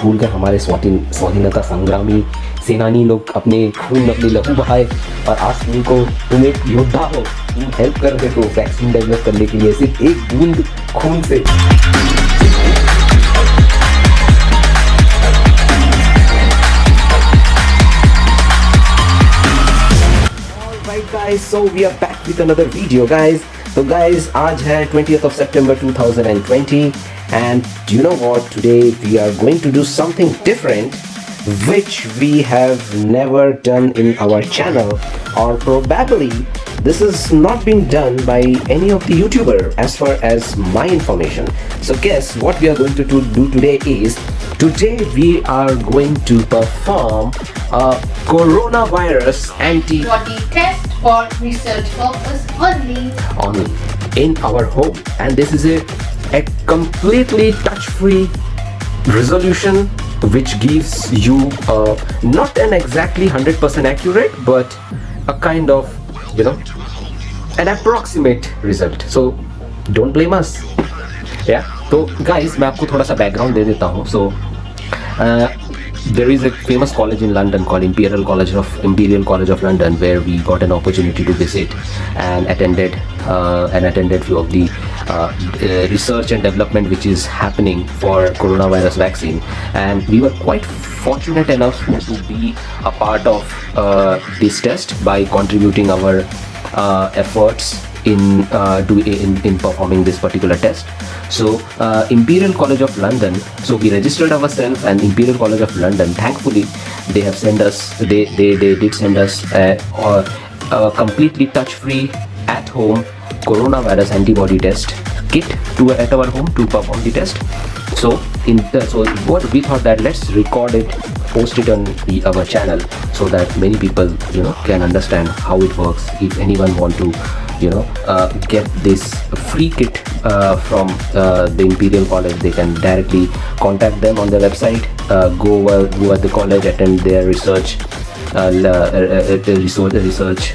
भूलकर हमारे स्वाधीनता संग्रामी सेनानी लोग अपने खून अपने लहू बहाए और आज तुम एक योद्धा हो, तुम हेल्प कर रहे हो वैक्सीन डेवलप करने के लिए सिर्फ एक बूंद खून से। Alright guys, so we are back with another video guys. So guys, आज है 20th of September 2020 and do you know what, today we are going to do something different which we have never done in our channel, or probably this has not been done by any of the YouTuber as far as my information. So guess what we are going to do today is, today we are going to perform a coronavirus antibody test for research purpose only in our home, and this is a completely touch-free resolution which gives you not an exactly 100% accurate but a kind of, you know, an approximate result. So don't blame us. Yeah, so guys मैं आपको थोड़ा सा background दे देता हूँ. So there is a famous college in London called Imperial College of London, where we got an opportunity to visit and attended few of the research and development which is happening for coronavirus vaccine, and we were quite fortunate enough to be a part of this test by contributing our efforts in performing this particular test. So Imperial College of London, so we registered ourselves, and Imperial College of London, thankfully they have sent us, they did send us a completely touch-free at-home coronavirus antibody test kit at our home to perform the test. So what we thought that let's record it, post it on our channel so that many people, you know, can understand how it works. If anyone want to, you know, get this free kit from the Imperial College, they can directly contact them on their website, go at the college, attend their research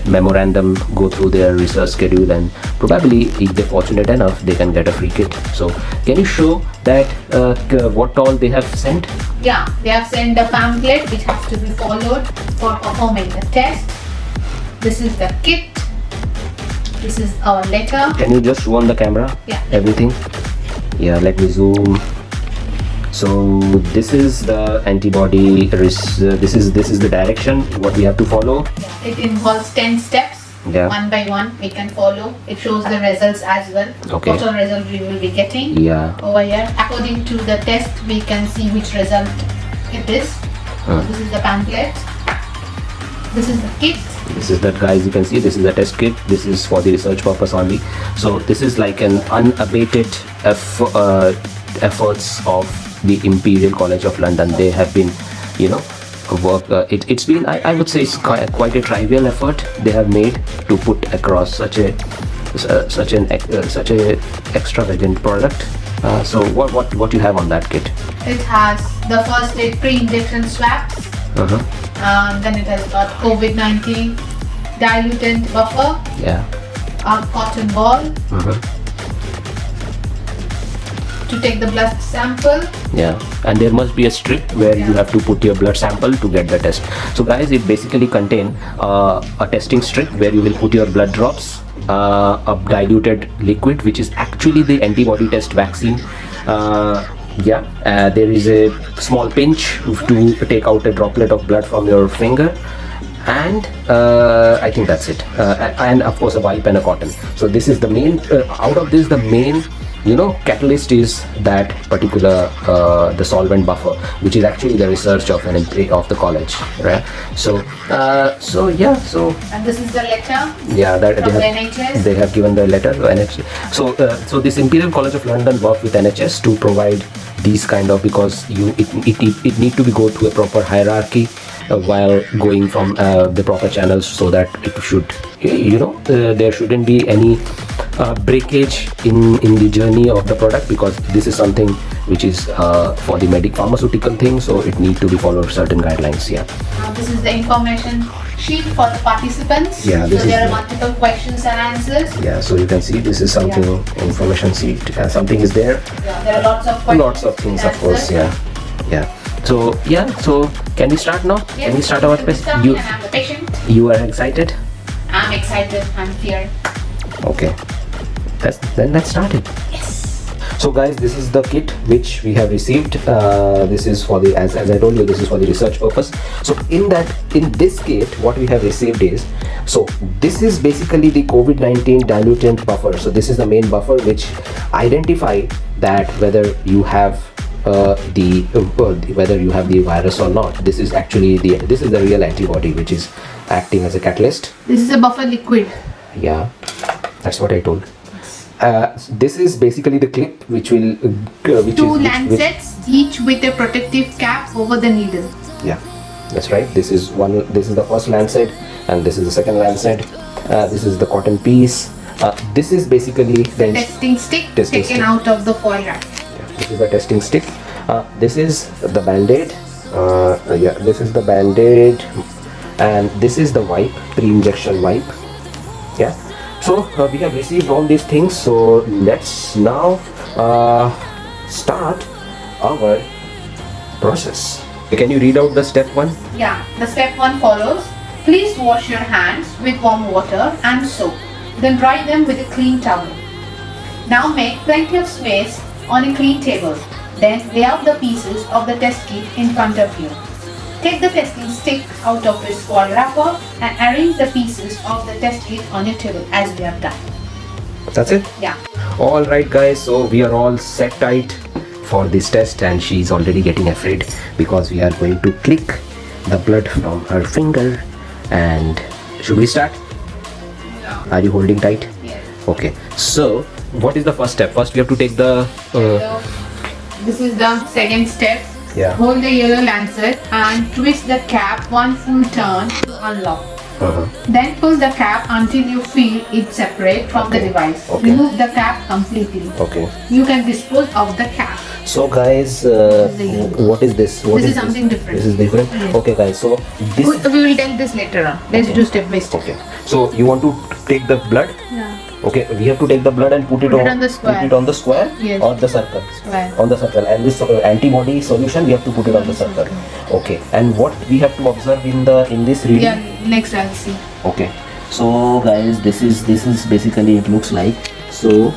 memorandum, go through their research schedule, and probably if they're fortunate enough they can get a free kit. So can you show that what all they have sent? Yeah, they have sent a pamphlet which has to be followed for performing the test. This is the kit. This is our letter. Can you just show on the camera? Yeah. Everything? Yeah, let me zoom. So this is the antibody, this is the direction what we have to follow. Yeah. It involves 10 steps. Yeah. One by one we can follow. It shows the results as well. Okay. What all result we will be getting. Yeah. Over here, according to the test, we can see which result it is. This is the pamphlet. This is the kit. This is that, guys, you can see this is the test kit. This is for the research purpose only. So this is like an unabated efforts of the Imperial College of London. They have been, you know, it's been, I would say it's quite a trivial effort they have made to put across such an extravagant product. So what you have on that kit? It has the first aid pre-injection swabs. Then it has got COVID19 diluent buffer. Yeah. A cotton ball. To take the blood sample. Yeah, and there must be a strip where you have to put your blood sample to get the test. So guys, it basically contain a testing strip where you will put your blood drops, a diluted liquid which is actually the antibody test vaccine. There is a small pinch to take out a droplet of blood from your finger, and I think that's it, and of course a wipe and a cotton. So this is the main, out of this the main, you know, catalyst is that particular the solvent buffer, which is actually the research of the college, right? So And this is the letter. Yeah, that from NHS. They have given the letter to NHS. So this Imperial College of London worked with NHS to provide these kind of, because it need to be go through a proper hierarchy while going from the proper channels, so that it should, you know, there shouldn't be any breakage in the journey of the product, because this is something which is for the pharmaceutical thing, so it need to be followed certain guidelines. Yeah. This is the information sheet for the participants. Yeah, so there are multiple questions and answers. Yeah, so you can see this is something, information sheet, and something is there. Yeah, there are lots of questions. Lots of things, of course. Yeah. So yeah, so can we start now? Yes, Can we start our test? and I'm the patient. You are excited? I'm excited. I'm here. Okay. Then let's start it. Yes. So guys, this is the kit which we have received. This is for the as I told you, this is for the research purpose. So in this kit, what we have received is, so this is basically the COVID-19 diluent buffer. So this is the main buffer which identify that whether you have whether you have the virus or not. This is actually this is the real antibody which is acting as a catalyst. This is a buffer liquid. Yeah, that's what I told. This is basically the clip which will Two lancets, each with a protective cap over the needle. Yeah, that's right. This is the first lancet, and this is the second lancet. This is the cotton piece. This is basically the Testing stick Testing taken stick. out of the foil wrap. This is the testing stick. This is the band-aid. Yeah, this is the band-aid, and this is the wipe, pre-injection wipe. Yeah. So we have received all these things. So let's now start our process. Can you read out the step 1? Yeah, the step 1 follows. Please wash your hands with warm water and soap. Then dry them with a clean towel. Now make plenty of space on a clean table. Then lay out the pieces of the test kit in front of you. Take the testing stick out of its foil wrapper and arrange the pieces of the test kit on your table as we have done. That's it? Yeah. All right guys, so we are all set tight for this test, and she's already getting afraid because we are going to click the blood from her finger. And should we start? Yeah. Are you holding tight? Yes. Okay, so what is the first step? First we have to take the So, this is the second step. Yeah. Hold the yellow lancet and twist the cap one full turn to unlock. Then pull the cap until you feel it separate from the Okay. device. Okay. Remove the cap completely. Okay, You can dispose of the cap. so guys, what is this? What This is something different. This is different. Yes. Okay guys, so this We will tell this later on. Let's do step by step. okay, so you want to take the blood. Yeah. Okay, we have to take the blood and put it on the square. Put it on the square. Yes. Or the circle. Square. On the circle, and this antibody solution we have to put it on the circle. Okay, and what we have to observe in this reading? Yeah, next I'll see. Okay, so guys, this is basically it looks like. So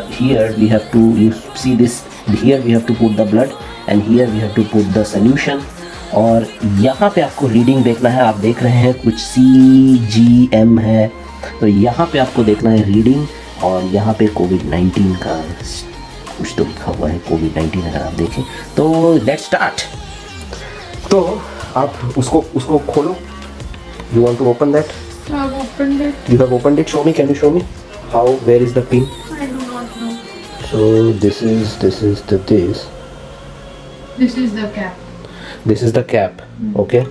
here we have to, you see this, here we have to put the blood, and here we have to put the solution. और यहाँ पे आपको reading देखना है. आप देख रहे हैं कुछ CGM है, तो यहाँ पे आपको देखना है रीडिंग, और यहाँ पे COVID-19 का कुछ तो लिखा हुआ है. COVID-19 अगर आप देखें तो लेट्स स्टार्ट. तो आप उसको खोलो. You want to open that? I've opened it. You have opened it. Show me. Can you show me how? Where is the pin? I do not know. So this is the this. This is the cap. This is the cap. Okay.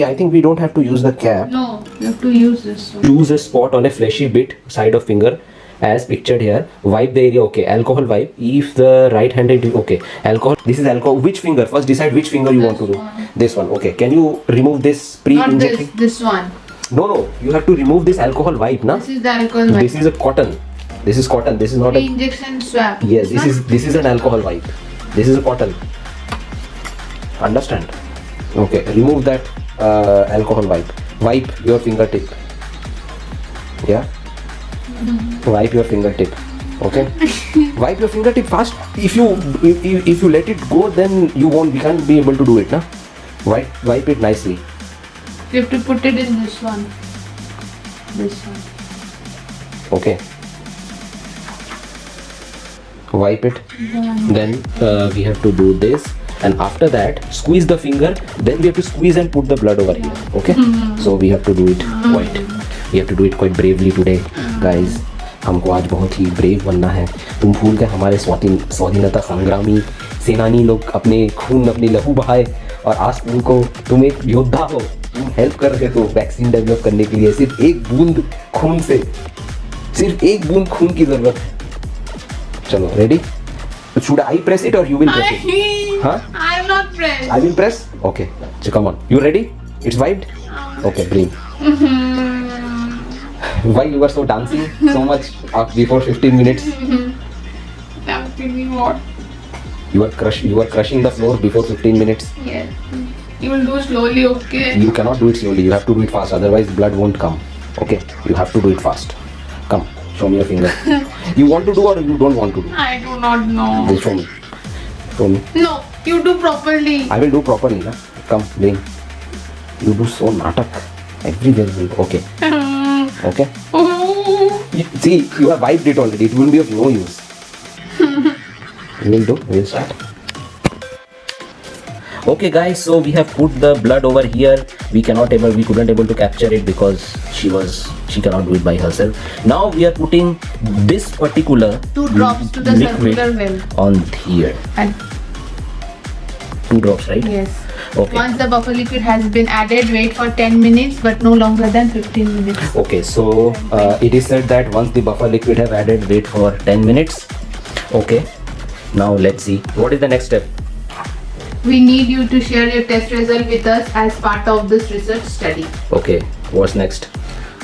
I think we don't have to use the cap. No, you have to use this one. Choose a spot on a fleshy bit side of finger as pictured here. Wipe the area. Okay. Alcohol wipe. If the right-handed. Okay. Alcohol. This is alcohol. Which finger? First decide which finger you want to do. one. This one. Okay. Can you remove this Not pre-injection? this one. No. You have to remove this alcohol wipe, na? This is the alcohol wipe. This is a cotton. This is cotton. This is not a. Injection swab. Yes, this is an alcohol wipe. This is a cotton. Understand? Okay, remove that alcohol wipe. Wipe your fingertip. Yeah. Wipe your fingertip. Okay. Wipe your fingertip fast. If you let it go, then we can't be able to do it, na? Wipe it nicely. You have to put it in this one. This one. Okay. Wipe it. Then we have to do this, and after that squeeze the finger. Then we have to squeeze and put the blood over here. Okay. So we have to do it quite bravely today, guys. हमको आज बहुत ही brave बनना है. तुम भूल गए हमारे स्वाधीनता संग्रामी सेनानी लोग अपने खून अपनी लहू बहाए, और आज तुम एक योद्धा हो. तुम हेल्प कर रहे हो वैक्सीन डेवलप करने के लिए. सिर्फ एक बूंद खून की जरूरत है. चलो, ready? Should I press it or you will press it? Huh? I am not pressed. I will press? Okay. So come on. You ready? It's wiped? Okay, breathe. Why you were so dancing so much before 15 minutes? I'm feeling hot. You are crushing the floor before 15 minutes. Yes. You will do slowly, okay? You cannot do it slowly. You have to do it fast. Otherwise, blood won't come. Okay? You have to do it fast. Come, show me your finger. You want to do or you don't want to do? I do not know. Then show me. Show me. No, you do properly. I will do properly. Na? Come, bring. You do so natak. Everywhere you will. Okay. Okay? See, you have wiped it already. It will be of no use. We will start. Okay guys, so we have put the blood over here. We couldn't able to capture it because she cannot do it by herself. Now we are putting this particular 2 drops to the liquid circular well. on here. And 2 drops, right? yes. Okay. Once the buffer liquid has been added, wait for 10 minutes but no longer than 15 minutes. Okay, so it is said that once the buffer liquid have added, wait for 10 minutes. Okay, now let's see. What is the next step? We need you to share your test result with us as part of this research study. Okay, what's next?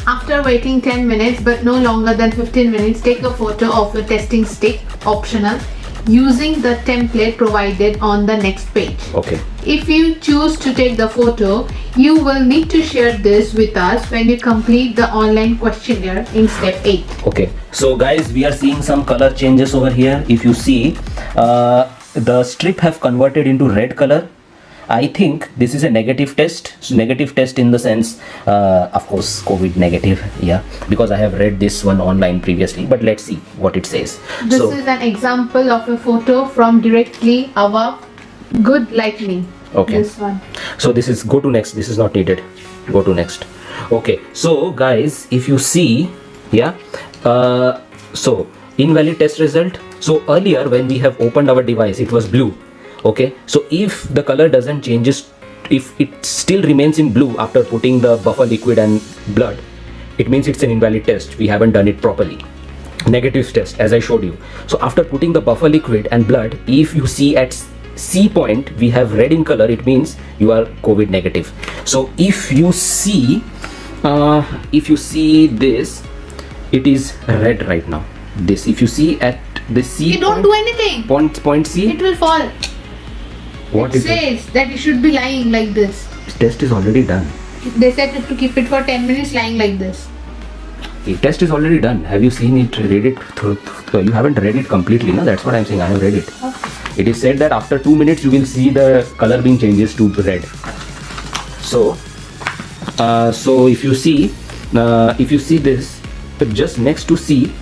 After waiting 10 minutes but no longer than 15 minutes, take a photo of your testing stick, optional, using the template provided on the next page. Okay. If you choose to take the photo, you will need to share this with us when you complete the online questionnaire in step 8. Okay, so guys, we are seeing some color changes over here. If you see, the strip have converted into red color. I think this is a negative test. So negative test in the sense, of course, COVID negative. Yeah, because I have read this one online previously. But let's see what it says. This is an example of a photo from directly above. Good lighting. Okay. This one. So this is go to next. This is not needed. Go to next. Okay. So guys, if you see, yeah. So invalid test result. So earlier when we have opened our device, it was blue. Okay, so if the color doesn't changes, if it still remains in blue after putting the buffer liquid and blood, it means it's an invalid test. We haven't done it properly. Negative test, as I showed you. So after putting the buffer liquid and blood, if you see at C point we have red in color, it means you are COVID negative. So if you see this, it is red right now. This, if you see at the C You don't do anything. point C, It will fall. what It is it? says that it should be lying like this. Test is already done. They said to keep it for 10 minutes lying like this. The test is already done. Have you seen it? Read it through? You haven't read it completely, no? That's what I'm saying. I have read it. Okay. It is said that after 2 minutes you will see the color being changes to red. So if you see this, just next to C,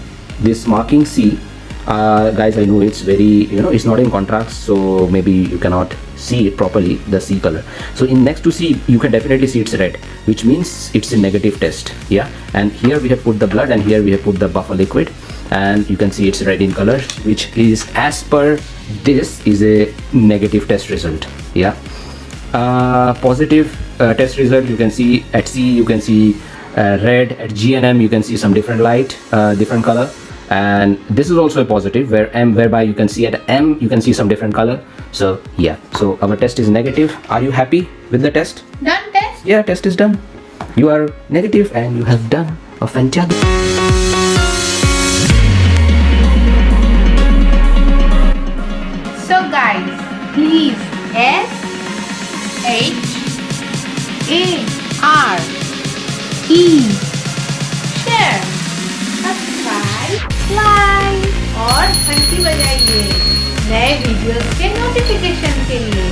this marking C, guys, I know it's very, it's not in contrast, so maybe you cannot see it properly, the C color. So in next to C, you can definitely see it's red, which means it's a negative test. Yeah, and here we have put the blood and here we have put the buffer liquid, and you can see it's red in color, which is, as per this, is a negative test result. Yeah, positive test result, you can see at C, you can see red. At G and M you can see some different light, different color. And this is also a positive, whereby you can see at M you can see some different color. So yeah, so our test is negative. Are you happy with the test? Done test? Yeah, test is done. You are negative and you have done a fantastic. So guys, please share, subscribe, like और घंटी बजाइए नए videos के notification के लिए।